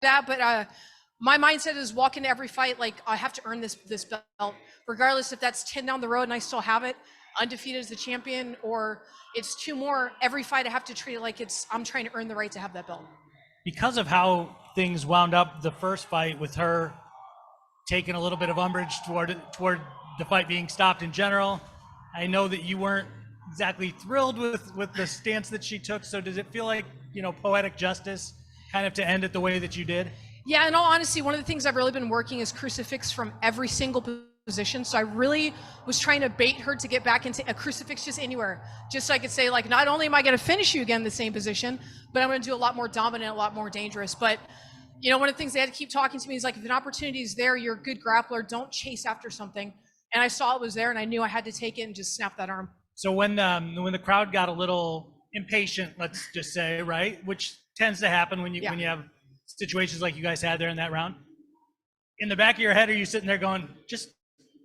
that, but my mindset is walk into every fight like I have to earn this belt, regardless if that's 10 down the road and I still have it, undefeated as the champion, or it's 2 more. Every fight I have to treat it like I'm trying to earn the right to have that belt. Because of how things wound up the first fight, with her taking a little bit of umbrage toward the fight being stopped in general, I know that you weren't exactly thrilled with the stance that she took. So does it feel like, poetic justice kind of to end it the way that you did? Yeah, in all honesty, one of the things I've really been working is crucifix from every single position. So I really was trying to bait her to get back into a crucifix just anywhere, just so I could say, like, not only am I going to finish you again in the same position, but I'm going to do a lot more dominant, a lot more dangerous. But one of the things they had to keep talking to me is like, if an opportunity is there, you're a good grappler, don't chase after something. And I saw it was there, and I knew I had to take it and just snap that arm. So when the crowd got a little impatient, let's just say, right, which tends to happen when you have situations like you guys had there in that round, in the back of your head, are you sitting there going, just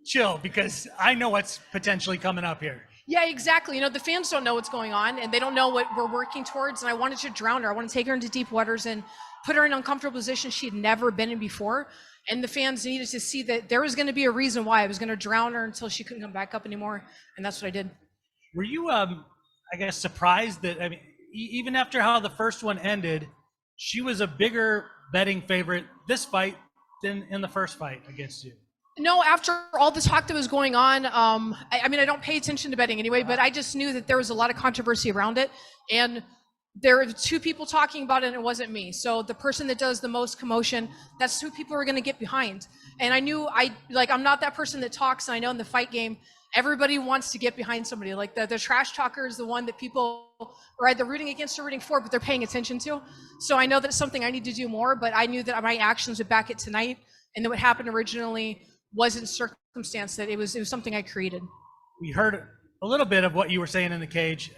chill, because I know what's potentially coming up here? Yeah, exactly. The fans don't know what's going on, and they don't know what we're working towards. And I wanted to drown her. I want to take her into deep waters and put her in an uncomfortable position she'd never been in before. And the fans needed to see that there was going to be a reason why I was going to drown her until she couldn't come back up anymore. And that's what I did. Were you, I guess, surprised that, even after how the first one ended, she was a bigger betting favorite this fight than in the first fight against you? No, after all the talk that was going on, I don't pay attention to betting anyway, but I just knew that there was a lot of controversy around it. And there were 2 people talking about it, and it wasn't me. So the person that does the most commotion, that's who people are going to get behind. And I knew I'm not that person that talks. And I know in the fight game, everybody wants to get behind somebody. Like the trash talker is the one that people are either rooting against or rooting for, but they're paying attention to. So I know that's something I need to do more, but I knew that my actions would back it tonight. And that what happened originally wasn't circumstance, that it was something I created. We heard a little bit of what you were saying in the cage.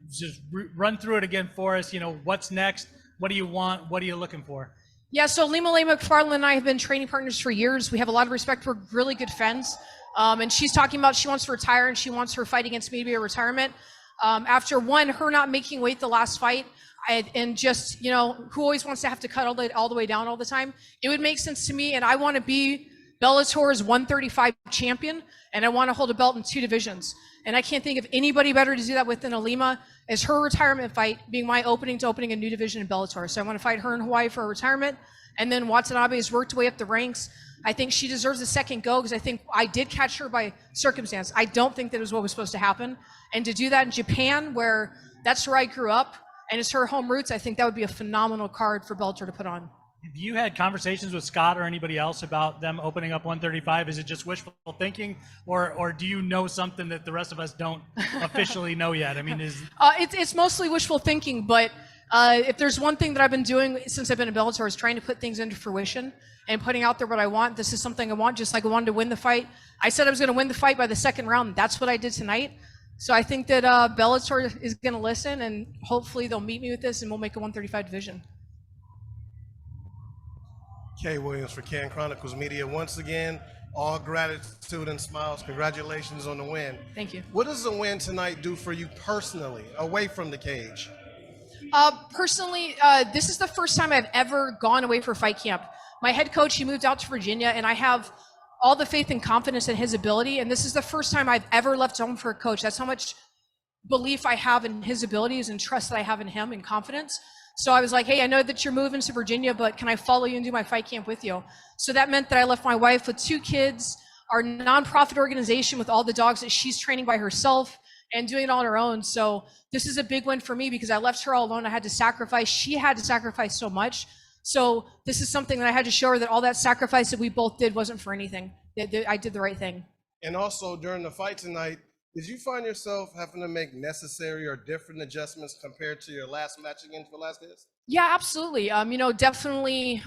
Just run through it again for us. What's next? What do you want? What are you looking for? Yeah, so Ilima-Lei Macfarlane and I have been training partners for years. We have a lot of respect. We're really good friends. And she's talking about she wants to retire, and she wants her fight against me to be a retirement. After her not making weight the last fight, and just, who always wants to have to cut all the way down all the time? It would make sense to me, and I want to be Bellator's 135 champion, and I want to hold a belt in 2 divisions. And I can't think of anybody better to do that with than Ilima, as her retirement fight being my opening to opening a new division in Bellator. So I want to fight her in Hawaii for a retirement. And then Watanabe has worked her way up the ranks. I think she deserves a second go, because I think I did catch her by circumstance. I don't think that was what was supposed to happen. And to do that in Japan, where that's where I grew up, and it's her home roots, I think that would be a phenomenal card for Bellator to put on. Have you had conversations with Scott or anybody else about them opening up 135? Is it just wishful thinking, or do you know something that the rest of us don't officially know yet? It's mostly wishful thinking, but if there's one thing that I've been doing since I've been in Bellator, is trying to put things into fruition and putting out there what I want. This is something I want, just like I wanted to win the fight. I said I was going to win the fight by the 2nd round. That's what I did tonight. So I think that Bellator is going to listen, and hopefully they'll meet me with this, and we'll make a 135 division. Kay Williams for Can Chronicles Media. Once again, all gratitude and smiles. Congratulations on the win. Thank you. What does the win tonight do for you personally, away from the cage? Personally, this is the first time I've ever gone away for fight camp. My head coach, he moved out to Virginia, and I have all the faith and confidence in his ability. And this is the first time I've ever left home for a coach. That's how much belief I have in his abilities and trust that I have in him and confidence. So I was like, hey, I know that you're moving to Virginia, but can I follow you and do my fight camp with you? So that meant that I left my wife with 2 kids, our nonprofit organization with all the dogs that she's training by herself and doing it on her own. So this is a big win for me, because I left her all alone. I had to sacrifice. She had to sacrifice so much. So this is something that I had to show her, that all that sacrifice that we both did wasn't for anything. That I did the right thing. And also during the fight tonight, did you find yourself having to make necessary or different adjustments compared to your last match against Velasquez? Yeah, absolutely. Definitely,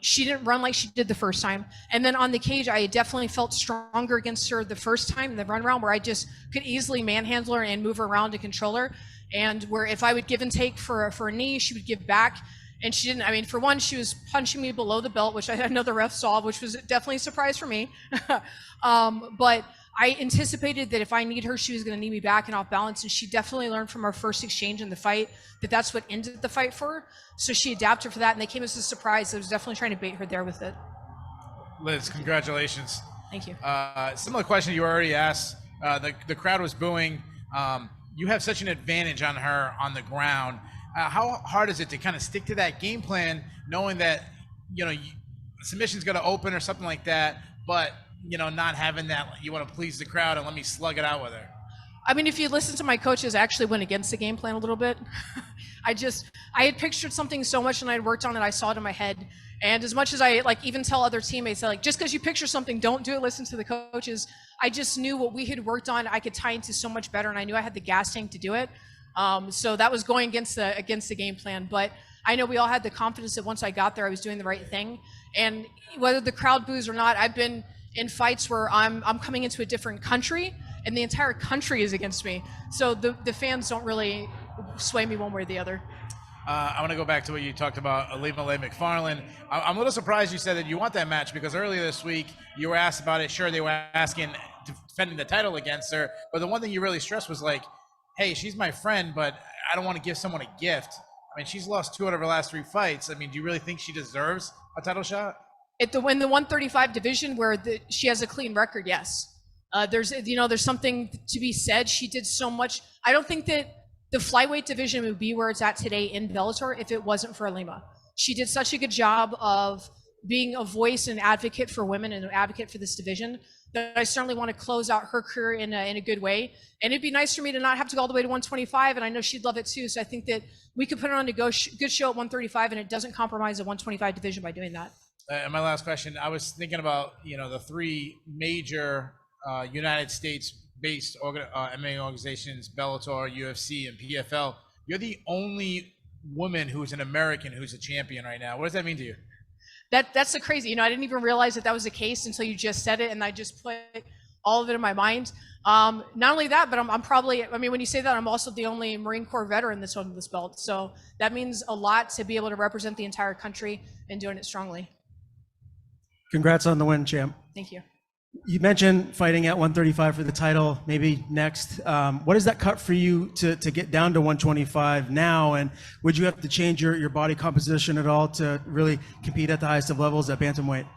she didn't run like she did the first time. And then on the cage, I definitely felt stronger against her the first time in the run around, where I just could easily manhandle her and move her around to control her. And where if I would give and take for a knee, she would give back. And she didn't. For one, she was punching me below the belt, which I know the ref saw, which was definitely a surprise for me. But I anticipated that if I need her, she was going to need me back and off balance. And she definitely learned from our first exchange in the fight that that's what ended the fight for her. So she adapted for that, and they came as a surprise. I was definitely trying to bait her there with it. Liz, congratulations. Thank you. Similar question you already asked. The crowd was booing. You have such an advantage on her on the ground. How hard is it to kind of stick to that game plan, knowing that submission's going to open or something like that, but not having that, you want to please the crowd and let me slug it out with her? I mean, if you listen to my coaches, I actually went against the game plan a little bit. I had pictured something so much and I had worked on it, I saw it in my head. And as much as I even tell other teammates, just because you picture something, don't do it, listen to the coaches. I just knew what we had worked on, I could tie into so much better, and I knew I had the gas tank to do it. So that was going against the game plan. But I know we all had the confidence that once I got there, I was doing the right thing. And whether the crowd boos or not, I've been in fights where I'm coming into a different country and the entire country is against me. So the fans don't really sway me one way or the other. I want to go back to what you talked about, Ilima-Lei Macfarlane. I'm a little surprised you said that you want that match, because earlier this week you were asked about it. Sure, they were asking defending the title against her, but the one thing you really stressed was hey, she's my friend, but I don't want to give someone a gift. I mean, she's lost 2 out of her last 3 fights. I mean, do you really think she deserves a title shot? In the 135 division where she has a clean record, yes. There's something to be said. She did so much. I don't think that the flyweight division would be where it's at today in Bellator if it wasn't for Ilima. She did such a good job of being a voice and advocate for women and an advocate for this division that I certainly want to close out her career in a good way. And it'd be nice for me to not have to go all the way to 125, and I know she'd love it too. So I think that we could put her on a good show at 135, and it doesn't compromise the 125 division by doing that. And my last question, I was thinking about, the 3 major United States-based MMA organizations, Bellator, UFC, and PFL. You're the only woman who's an American who's a champion right now. What does that mean to you? That's the crazy. I didn't even realize that was the case until you just said it, and I just put all of it in my mind. Not only that, but I'm probably, when you say that, I'm also the only Marine Corps veteran that's on this belt. So that means a lot to be able to represent the entire country and doing it strongly. Congrats on the win, champ. Thank you. You mentioned fighting at 135 for the title, maybe next. What does that cut for you to get down to 125 now? And would you have to change your body composition at all to really compete at the highest of levels at bantamweight?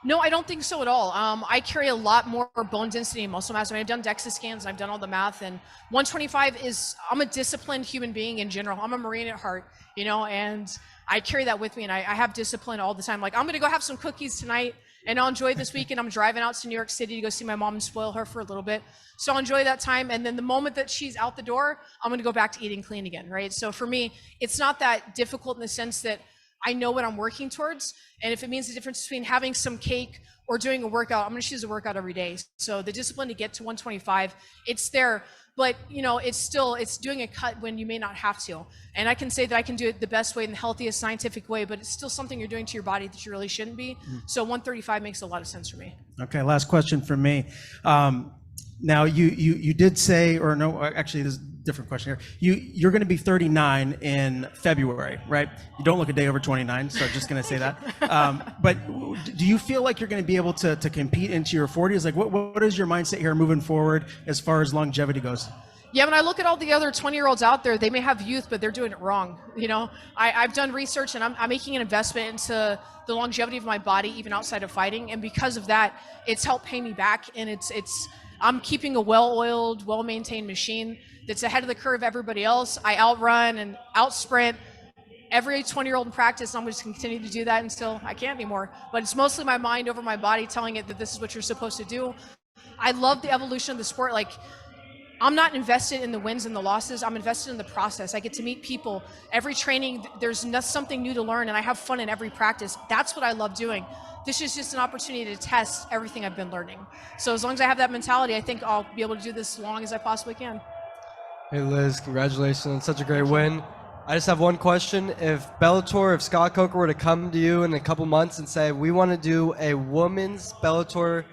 No, I don't think so at all. I carry a lot more bone density and muscle mass. I've done DEXA scans, and I've done all the math, and 125 I'm a disciplined human being in general. I'm a Marine at heart, and I carry that with me, and I have discipline all the time. I'm going to go have some cookies tonight, and I'll enjoy this weekend. I'm driving out to New York City to go see my mom and spoil her for a little bit. So I'll enjoy that time. And then the moment that she's out the door, I'm going to go back to eating clean again, right? So for me, it's not that difficult in the sense that I know what I'm working towards. And if it means the difference between having some cake or doing a workout, I'm going to choose a workout every day. So the discipline to get to 125, it's there. But it's doing a cut when you may not have to. And I can say that I can do it the best way and the healthiest scientific way, but it's still something you're doing to your body that you really shouldn't be. So 135 makes a lot of sense for me. Okay, last question from me. Now you did say, or no, actually there's a different question here. You're going to be 39 in February, right? You don't look a day over 29, so I'm just going to say that. But do you feel like you're going to be able to compete into your 40s? What is your mindset here moving forward as far as longevity goes? Yeah, when I look at all the other 20-year-olds out there, they may have youth, but they're doing it wrong. I've done research, and I'm making an investment into the longevity of my body, even outside of fighting. And because of that, it's helped pay me back. And I'm keeping a well-oiled, well-maintained machine that's ahead of the curve of everybody else. I outrun and outsprint every 20-year-old in practice, and I'm going to continue to do that until I can't anymore. But it's mostly my mind over my body telling it that this is what you're supposed to do. I love the evolution of the sport. I'm not invested in the wins and the losses. I'm invested in the process. I get to meet people. Every training, there's something new to learn, and I have fun in every practice. That's what I love doing. This is just an opportunity to test everything I've been learning. So as long as I have that mentality, I think I'll be able to do this as long as I possibly can. Hey Liz, congratulations on such a great win. I just have one question. If Bellator, if Scott Coker were to come to you in a couple months and say, we want to do a women's Bellator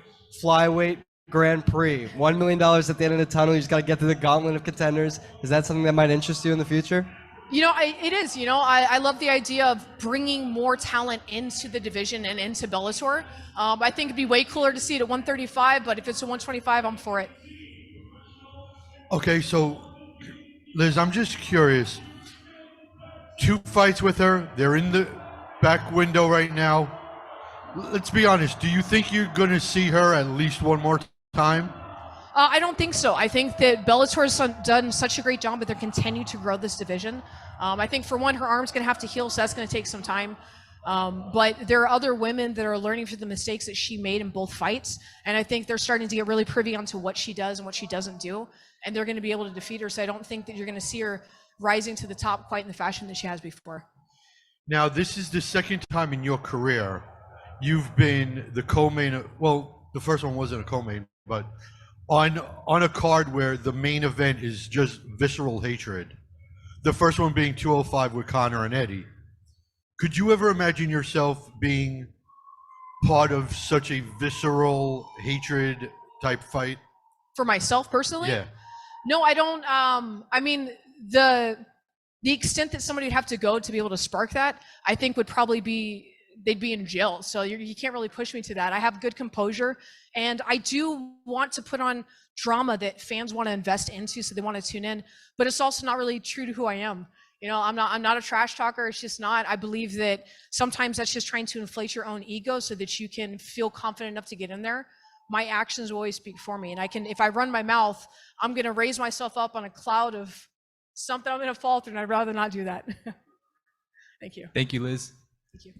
flyweight Grand Prix, $1 million at the end of the tunnel, you just got to get through the gauntlet of contenders, is that something that might interest you in the future? You know, it is. You know, I love the idea of bringing more talent into the division and into Bellator. I think it'd be way cooler to see it at 135, but if it's a 125, I'm for it. Okay, so Liz, I'm just curious. 2 fights with her. They're in the back window right now. Let's be honest. Do you think you're going to see her at least one more time? I don't think so. I think that Bellator has done such a great job, but they're continuing to grow this division. I think for one, her arm's going to have to heal, so that's going to take some time. But there are other women that are learning from the mistakes that she made in both fights, and I think they're starting to get really privy onto what she does and what she doesn't do, and they're going to be able to defeat her. So I don't think that you're going to see her rising to the top quite in the fashion that she has before. Now, this is the second time in your career you've been the co-main. Well, the first one wasn't a co-main, but on a card where the main event is just visceral hatred. The first one being 205 with Connor and Eddie. Could you ever imagine yourself being part of such a visceral hatred type fight? For myself personally? Yeah. No, I don't. I mean, the extent that somebody would have to go to be able to spark that, I think would probably be, they'd be in jail. So you can't really push me to that. I have good composure, and I do want to put on drama that fans want to invest into, so they want to tune in. But it's also not really true to who I am. You know, I'm not a trash talker. It's just not. I believe that sometimes that's just trying to inflate your own ego so that you can feel confident enough to get in there. My actions will always speak for me, and I can, if I run my mouth, I'm going to raise myself up on a cloud of something I'm going to fall through, and I'd rather not do that. Thank you. Thank you, Liz. Thank you.